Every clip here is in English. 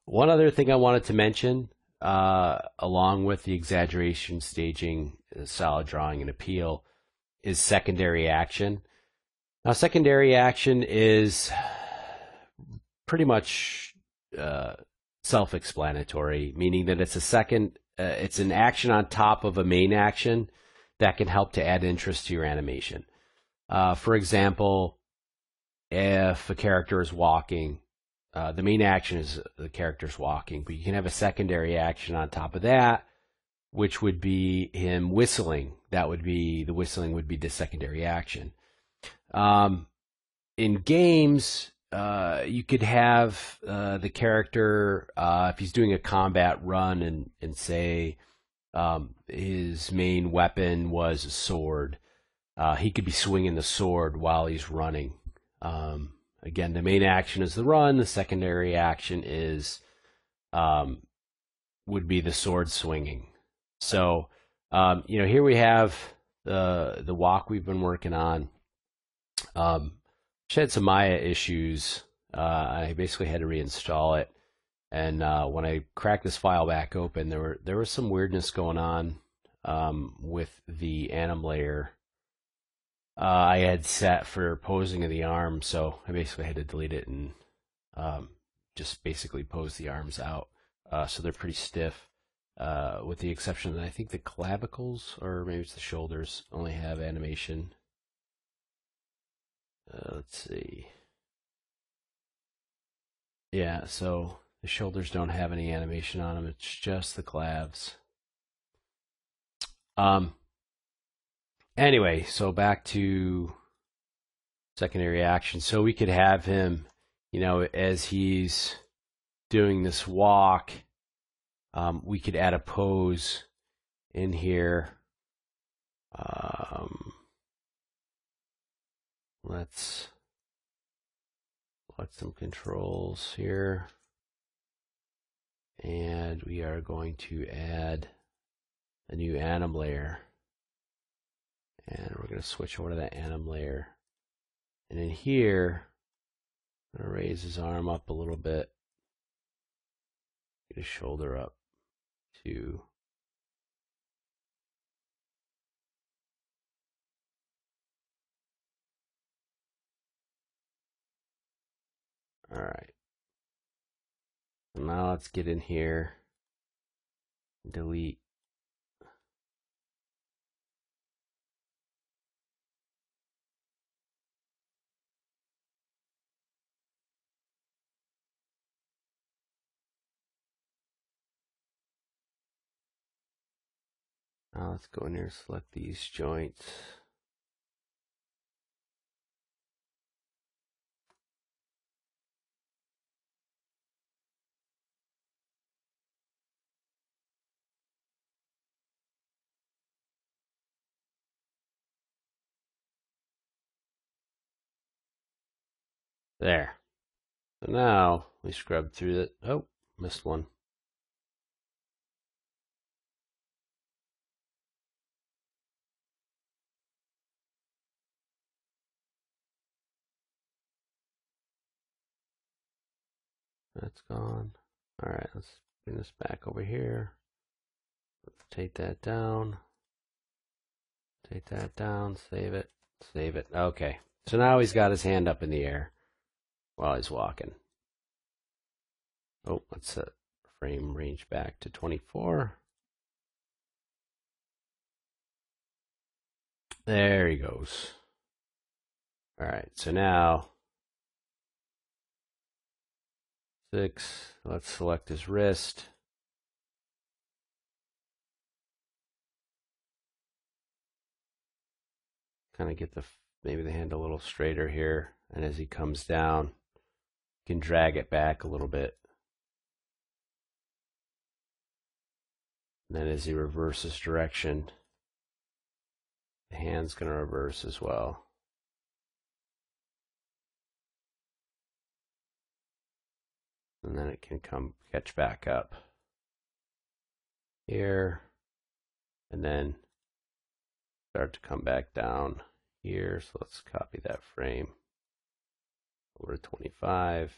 One other thing I wanted to mention, along with the exaggeration, staging, solid drawing, and appeal, is secondary action. Now, secondary action is pretty much uh, self-explanatory, meaning that it's an action on top of a main action that can help to add interest to your animation. For example, if a character is walking, the main action is the character's walking, but you can have a secondary action on top of that, which would be him whistling. The whistling would be the secondary action. In games, you could have the character, if he's doing a combat run and say his main weapon was a sword, he could be swinging the sword while he's running. Again, the main action is the run. The secondary action is would be the sword swinging. So, here we have the walk we've been working on. She had some Maya issues. I basically had to reinstall it, and when I cracked this file back open, there was some weirdness going on with the anim layer. I had set for posing of the arm, so I basically had to delete it and just basically pose the arms out. So they're pretty stiff, with the exception that I think the clavicles, or maybe it's the shoulders, only have animation. Let's see. Yeah, so the shoulders don't have any animation on them. It's just the clavs. Anyway, so back to secondary action. So we could have him, as he's doing this walk, we could add a pose in here. Let's select some controls here. And we are going to add a new anim layer. And we're going to switch over to that anim layer. And in here, I'm going to raise his arm up a little bit. Get his shoulder up to all right. Now let's get in here, delete. Now let's go in here and select these joints. There. So now we scrub through it. Oh, missed one. That's gone. All right, let's bring this back over here. Let's take that down. Take that down, save it, save it. Okay, so now he's got his hand up in the air while he's walking. Oh, let's set frame range back to 24. There he goes. All right, so now 6, let's select his wrist. Kind of get maybe the hand a little straighter here, and as he comes down, you can drag it back a little bit. And then as he reverses direction, the hand's going to reverse as well. And then it can catch back up here, and then start to come back down here. So let's copy that frame over to 25.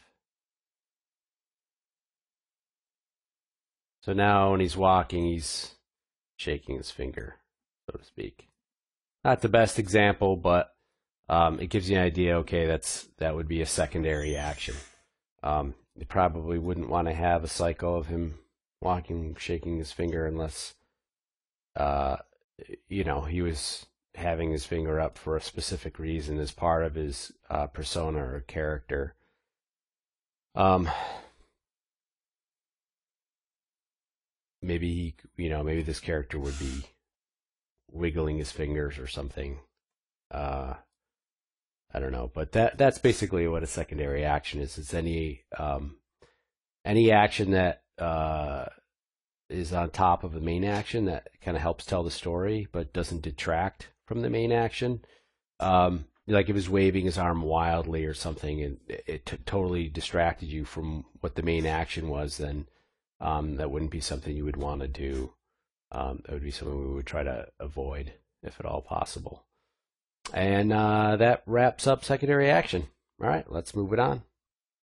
So now when he's walking, he's shaking his finger, so to speak. Not the best example, but it gives you an idea. Okay, that would be a secondary action. You probably wouldn't want to have a cycle of him walking, shaking his finger, unless he was having his finger up for a specific reason as part of his persona or character. Maybe this character would be wiggling his fingers or something. I don't know, but that's basically what a secondary action is. It's any action that is on top of the main action that kind of helps tell the story, but doesn't detract from the main action. Like if he's waving his arm wildly or something, and it totally distracted you from what the main action was, then that wouldn't be something you would want to do. That would be something we would try to avoid if at all possible. And that wraps up secondary action. All right, let's move it on.